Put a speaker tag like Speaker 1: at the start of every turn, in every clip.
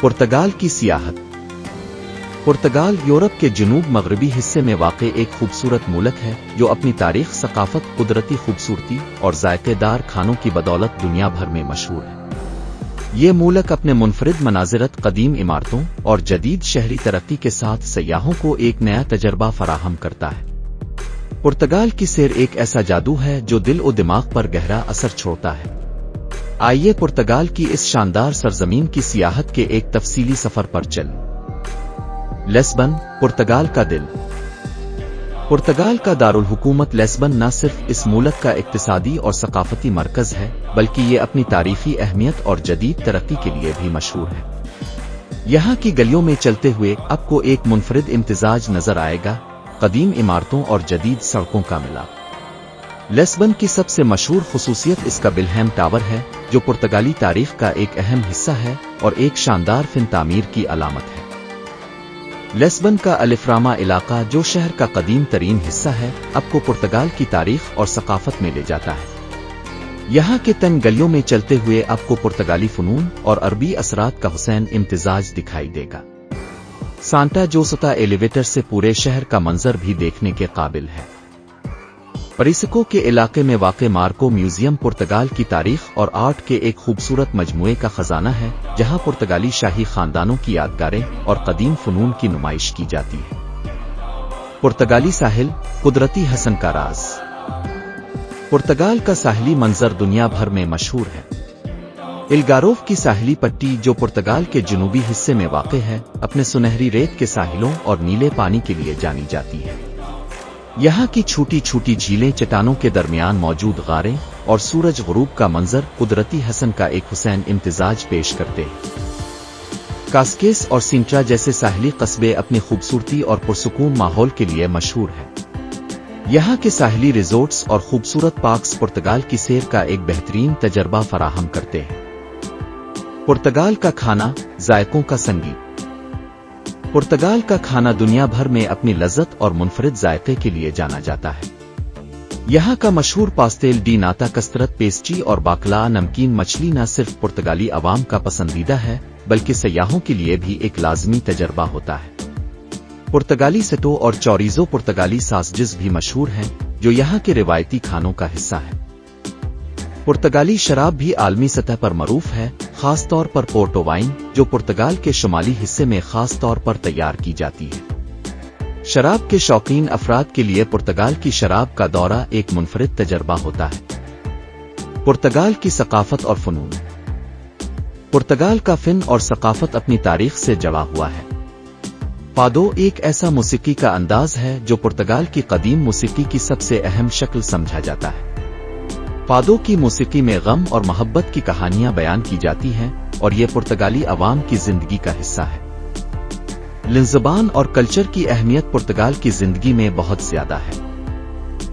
Speaker 1: पुर्तगाल की सियाहत। पुर्तगाल यूरोप के जनूब मगरबी हिस्से में वाक़ एक खूबसूरत मुल्क है जो अपनी तारीख, सकाफत, कुदरती खूबसूरती और जायकेदार खानों की बदौलत दुनिया भर में मशहूर है। ये मुल्क अपने मुनफरिद मनाज़िरत, कदीम इमारतों और जदीद शहरी तरक्की के साथ सयाहों को एक नया तजर्बा फराहम करता है। पुर्तगाल की सैर एक ऐसा जादू है जो दिल और दिमाग पर गहरा असर छोड़ता है। आइए पुर्तगाल की इस शानदार सरजमीन की सियाहत के एक तफसीली सफर पर चलें। लिस्बन, पुर्तगाल का दिल। पुर्तगाल का दारुल हुकूमत लिस्बन न सिर्फ इस मुल्क का इक्तिसादी और सकाफती मरकज है, बल्कि ये अपनी तारीखी अहमियत और जदीद तरक्की के लिए भी मशहूर है। यहाँ की गलियों में चलते हुए आपको एक मुनफरिद इम्तिजाज नजर आएगा, कदीम इमारतों और जदीद सड़कों का मिलाप। लिस्बन की सबसे मशहूर खुसूसियत इसका विल्हेम टावर है, जो पुर्तगाली तारीख का एक अहम हिस्सा है और एक शानदार फिन तामीर की अलामत है। लिस्बन का अलिफ्रामा इलाका, जो शहर का कदीम तरीन हिस्सा है, आपको पुर्तगाल की तारीख और सकाफत में ले जाता है। यहाँ के तन गलियों में चलते हुए आपको पुर्तगाली फ़नून और अरबी असरात का हुसैन इम्तिजाज दिखाई देगा। सांता जोसता एलिवेटर से पूरे शहर का मंजर भी देखने के काबिल है। परिसको के इलाके में वाक़ मार्को म्यूजियम पुर्तगाल की तारीख और आर्ट के एक खूबसूरत मजमूए का खजाना है, जहां पुर्तगाली शाही खानदानों की यादगारें और कदीम फ़नून की नुमाइश की जाती है। पुर्तगाली साहिल, कुदरती हसन का राज। पुर्तगाल का साहिली मंजर दुनिया भर में मशहूर है। इल्गारोव की साहिली पट्टी, जो पुर्तगाल के जनूबी हिस्से में वाक़ है, अपने सुनहरी रेत के साहिलों और नीले पानी के लिए जानी जाती है। यहाँ की छोटी छोटी झीलें, चट्टानों के दरमियान मौजूद गारें और सूरज गुरूब का मंजर कुदरती हसन का एक हुसैन इम्तिजाज पेश करते हैं। कास्केस और सिंट्रा जैसे साहिली कस्बे अपनी खूबसूरती और पुरसुकून माहौल के लिए मशहूर है। यहाँ के साहिली रिजोर्ट्स और खूबसूरत पार्क्स पुर्तगाल की सैर का एक बेहतरीन तजर्बा फराहम करते हैं। पुर्तगाल का खाना, जायकों का संगीत। पुर्तगाल का खाना दुनिया भर में अपनी लज़्ज़त और मुनफरिद जायके के लिए जाना जाता है। यहाँ का मशहूर पास्तेल डी नाता, कस्तरत, पेस्ट्री और बाकला नमकीन मछली न सिर्फ पुर्तगाली अवाम का पसंदीदा है, बल्कि सयाहों के लिए भी एक लाजमी तजर्बा होता है। पुर्तगाली सेटो और चोरिज़ो पुर्तगाली सासजिस भी मशहूर हैं, जो यहाँ के रिवायती खानों का हिस्सा है। पुर्तगाली शराब भी आलमी सतह पर मरूफ है, खास तौर पर पोर्टो वाइन, जो पुर्तगाल के शुमाली हिस्से में खास तौर पर तैयार की जाती है। शराब के शौकीन अफराद के लिए पुर्तगाल की शराब का दौरा एक मुनफरिद तजर्बा होता है। पुर्तगाल की सकाफत और फ़नून। पुर्तगाल का फ़िन और सकाफत अपनी तारीख से जुड़ा हुआ है। फादो एक ऐसा मौसीकी का अंदाज है जो पुर्तगाल की कदीम मौसीकी की सबसे अहम शक्ल समझा जाता है। फादो की मौसीकी में गम और मोहब्बत की कहानियां बयान की जाती हैं और ये पुर्तगाली अवाम की जिंदगी का हिस्सा है। ज़बान और कल्चर की अहमियत पुर्तगाल की जिंदगी में बहुत ज्यादा है।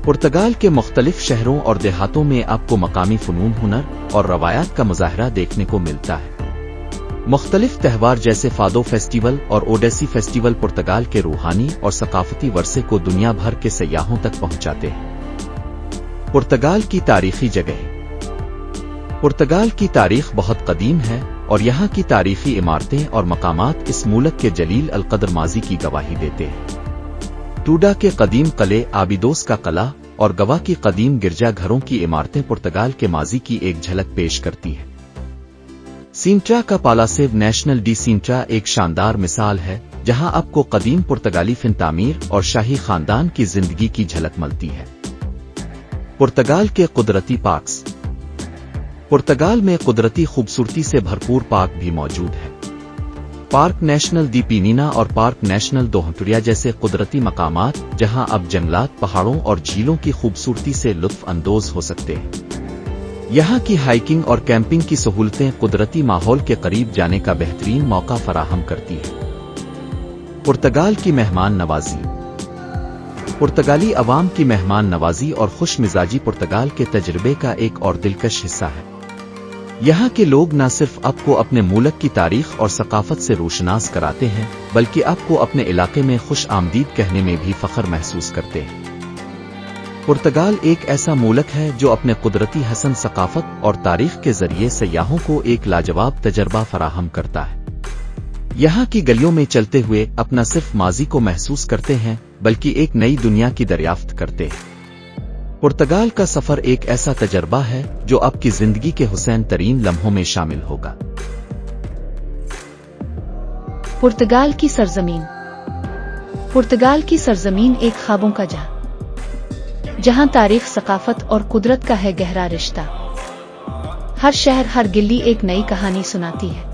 Speaker 1: पुर्तगाल के मुख्तलिफ शहरों और देहातों में आपको मकामी फ़नून, हुनर और रवायात का मुजाहरा देखने को मिलता है। मुख्तलिफ त्यौहार जैसे फादो फेस्टिवल और ओडेसी फेस्टिवल पुर्तगाल के रूहानी और सकाफती वर्से को दुनिया भर के सयाहों तक पहुंचाते हैं। पुर्तगाल की तारीखी जगह। पुर्तगाल की तारीख बहुत कदीम है और यहाँ की तारीखी इमारतें और मकामात इस मुल्क के जलील अलकदर माजी की गवाही देते हैं। टूडा के कदीम कले, आबिदोस का कला और गवा की कदीम गिरजा घरों की इमारतें पुर्तगाल के माजी की एक झलक पेश करती है। सिंट्रा का पालासेव नेशनल डी सिंट्रा एक शानदार मिसाल है, जहाँ आपको कदीम पुर्तगाली फिन तामीर और शाही खानदान की जिंदगी की झलक मिलती है। पुर्तगाल के कुदरती पार्क्स। पुर्तगाल में कुदरती खूबसूरती से भरपूर पार्क भी मौजूद है। पार्क नेशनल दी पीनीना और पार्क नेशनल दो हंटुरिया जैसे कुदरती मकामात, जहां आप जंगलात, पहाड़ों और झीलों की खूबसूरती से लुत्फ अंदोज हो सकते हैं। यहाँ की हाइकिंग और कैंपिंग की सहूलतें कुदरती माहौल के करीब जाने का बेहतरीन मौका फराहम करती है। पुर्तगाल की मेहमान नवाजी। पुर्तगाली अवाम की मेहमान नवाजी और खुश मिजाजी पुर्तगाल के तजर्बे का एक और दिलकश हिस्सा है। यहाँ के लोग न सिर्फ आपको अपने मुल्क की तारीख और सकाफत से रोशनास कराते हैं, बल्कि आपको अपने इलाके में खुश आमदीद कहने में भी फख्र महसूस करते हैं। पुर्तगाल एक ऐसा मुल्क है जो अपने कुदरती हसन, सकाफत और तारीख के जरिए सयाहों को एक लाजवाब तजर्बा फराहम करता है। यहाँ की गलियों में चलते हुए अपना सिर्फ माजी को महसूस करते हैं बल्कि एक नई दुनिया की दरियाफ्त करते हैं। पुर्तगाल का सफर एक ऐसा तजर्बा है जो आपकी जिंदगी के हुसैन तरीन लम्हों में शामिल होगा।
Speaker 2: पुर्तगाल की सरजमीन। पुर्तगाल की सरजमीन एक ख्वाबों का जहां तारीख, सकाफत और कुदरत का है गहरा रिश्ता। हर शहर, हर गिल्ली एक नई कहानी सुनाती है,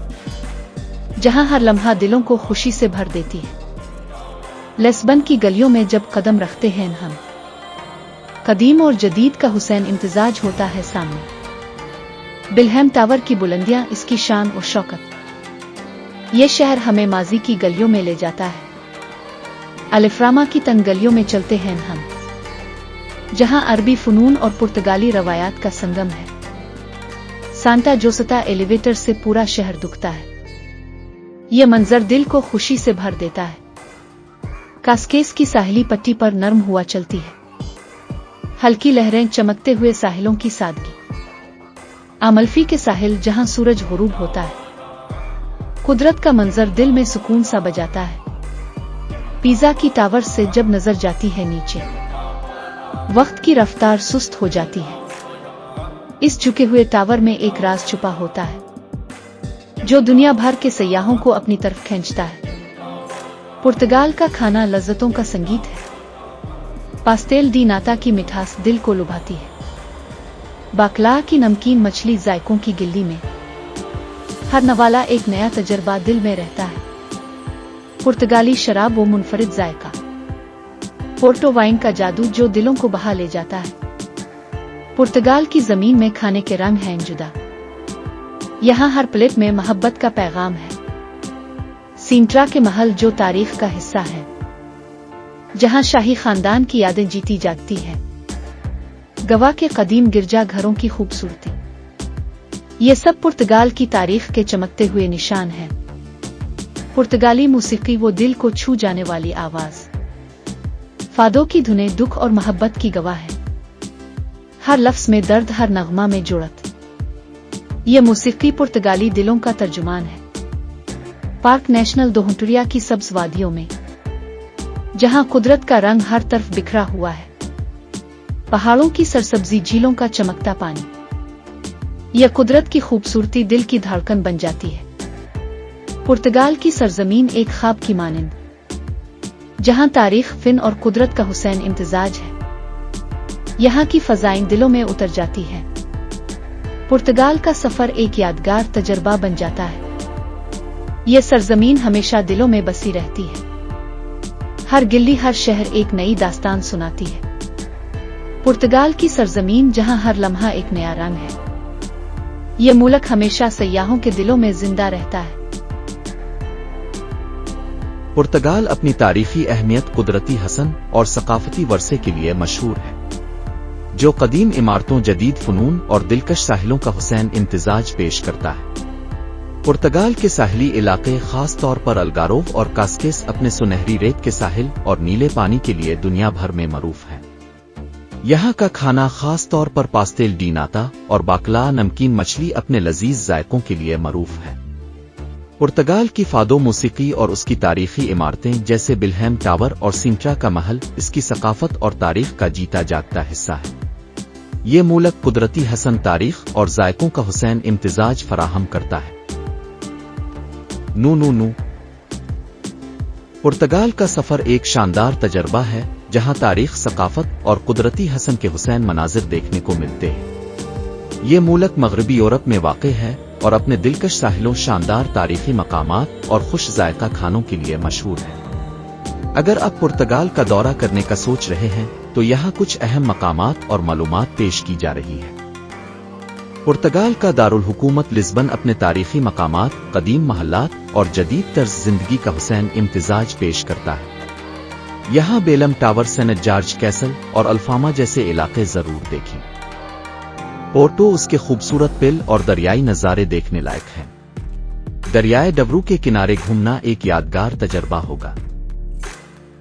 Speaker 2: जहां हर लम्हा दिलों को खुशी से भर देती है। लिस्बन की गलियों में जब कदम रखते हैं हम, कदीम और जदीद का हुसैन इम्तिजाज होता है सामने। बिल्हेम टावर की बुलंदियां, इसकी शान और शौकत। ये शहर हमें माजी की गलियों में ले जाता है। अलिफ्रामा की तंग गलियों में चलते हैं हम, जहां अरबी फनून और पुर्तगाली रवायात का संगम है। सांता जोसता एलिवेटर से पूरा शहर दुखता है। ये मंजर दिल को खुशी से भर देता है। कास्केस की साहिली पट्टी पर नरम हुआ चलती है, हल्की लहरें चमकते हुए साहिलों की सादगी। अमल्फी के साहिल, जहां सूरज गुरूब होता है। कुदरत का मंजर दिल में सुकून सा बजाता है। पिज़ा की टावर से जब नजर जाती है नीचे, वक्त की रफ्तार सुस्त हो जाती है। इस झुके हुए टावर में एक राज छुपा होता है, जो दुनिया भर के सयाहों को अपनी तरफ खींचता है। पुर्तगाल का खाना लज्जतों का संगीत है। पास्तेल डी नाता की मिठास दिल को लुभाती है। बाकला की नमकीन मछली जायकों की गिल्ली में, हर नवाला एक नया तजर्बा दिल में रहता है। पुर्तगाली शराब वो मुनफरिद जायका, पोर्टो वाइन का जादू जो दिलों को बहा ले जाता है। पुर्तगाल की जमीन में खाने के रंग हैं जुदा। यहाँ हर प्लेट में मोहब्बत का पैगाम है। सिंट्रा के महल जो तारीख का हिस्सा है, जहाँ शाही खानदान की यादें जीती जागती है। गवा के कदीम गिरजा घरों की खूबसूरती, ये सब पुर्तगाल की तारीख के चमकते हुए निशान हैं। पुर्तगाली मौसीकी वो दिल को छू जाने वाली आवाज। फादों की धुनें दुख और मोहब्बत की गवाह है। हर लफ्ज में दर्द, हर नगमा में जुड़त। ये मौसीकी पुर्तगाली दिलों का तर्जुमान है। पार्क नेशनल दोहंटुरिया की सब्ज वादियों में, जहां कुदरत का रंग हर तरफ बिखरा हुआ है। पहाड़ों की सरसब्जी, झीलों का चमकता पानी, यह कुदरत की खूबसूरती दिल की धड़कन बन जाती है। पुर्तगाल की सरजमीन एक ख्वाब की मानिंद, जहां तारीख, फिन और कुदरत का हुसैन इम्तिजाज है। यहाँ की फजाएं दिलों में उतर जाती है। पुर्तगाल का सफर एक यादगार तजर्बा बन जाता है। यह सरजमीन हमेशा दिलों में बसी रहती है। हर गिल्ली, हर शहर एक नई दास्तान सुनाती है। पुर्तगाल की सरजमीन, जहां हर लम्हा एक नया रंग है। यह मुल्क हमेशा सयाहों के दिलों में जिंदा रहता है।
Speaker 1: पुर्तगाल अपनी तारीखी अहमियत, कुदरती हसन और सकाफती वर्से के लिए मशहूर है, जो कदीम इमारतों, जदीद फनून और दिलकश साहिलों का हुसैन इम्तिजाज पेश करता है। पुर्तगाल के साहिली इलाके, खास तौर पर अलगारोव और कास्केस, अपने सुनहरी रेत के साहिल और नीले पानी के लिए दुनिया भर में मरूफ है। यहाँ का खाना, खास तौर पर पास्तेल डी नाता और बाकला नमकीन मछली, अपने लजीज जायकों के लिए मरूफ है। पुर्तगाल की फादो मौसीकी और उसकी तारीखी इमारतें जैसे बिल्हेम टावर और सिंट्रा का महल इसकी सकाफत और तारीख का जीता जागता हिस्सा है। ये मुल्क कुदरती हसन, तारीख और जायकों का हुसैन इम्तिजाज फराहम करता है। नू पुर्तगाल का सफर एक शानदार तजर्बा है, जहां तारीख, सकाफत और कुदरती हसन के हुसैन मनाजिर देखने को मिलते हैं। ये मुल्क मगरबी यूरोप में वाक़ है और अपने दिलकश साहिलों, शानदार तारीखी मकामात और खुश जायका खानों के लिए मशहूर है। अगर आप पुर्तगाल का दौरा करने का सोच रहे हैं तो यहाँ कुछ अहम मकामात और मालूमात पेश की जा रही है। पुर्तगाल का दारुल हुकूमत लिस्बन अपने तारीखी मकामात, कदीम महल्लात और जदीद तर्ज जिंदगी का हुसैन इम्तिजाज पेश करता है। यहाँ Belum tower, Saint George castle और अल्फामा जैसे इलाके जरूर देखें। पोर्टो, उसके खूबसूरत पिल और दरियाई नज़ारे देखने लायक हैं। दरियाए डबरू के किनारे घूमना एक यादगार तजर्बा होगा।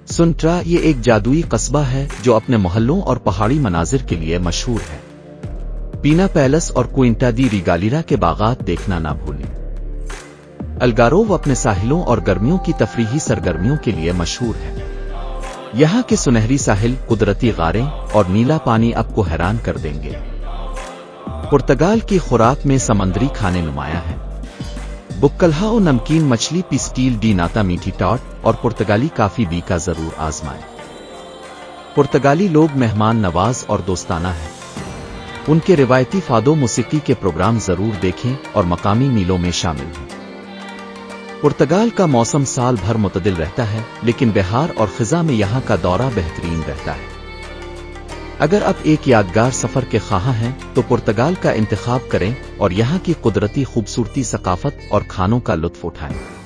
Speaker 1: सुंट्रा, ये एक जादुई कस्बा है जो अपने मोहल्लों और पहाड़ी मनाजिर के लिए मशहूर है। पीना पैलेस और क्विंटा दी रिगालिरा के बागात देखना ना भूलें। الگاروو اپنے ساحلوں اور گرمیوں کی تفریحی سرگرمیوں کے لیے مشہور ہے۔ یہاں کے سنہری ساحل، قدرتی غاریں اور نیلا پانی آپ کو حیران کر دیں گے۔ پرتگال کی خوراک میں سمندری کھانے نمایاں ہیں۔ بکلہاؤ نمکین مچھلی، پیسٹیل ڈی ناتا میٹھی ٹاٹ اور پرتگالی کافی بی کا ضرور آزمائیں۔ پرتگالی لوگ مہمان نواز اور دوستانہ ہیں۔ ان کے روایتی فادو موسیقی کے پروگرام ضرور دیکھیں اور مقامی میلوں میں شامل ہوں۔ پرتگال کا موسم سال بھر معتدل رہتا ہے، لیکن بہار اور خزاں میں یہاں کا دورہ بہترین رہتا ہے۔ اگر آپ ایک یادگار سفر کے خواہاں ہیں تو پرتگال کا انتخاب کریں اور یہاں کی قدرتی خوبصورتی، ثقافت اور کھانوں کا لطف اٹھائیں۔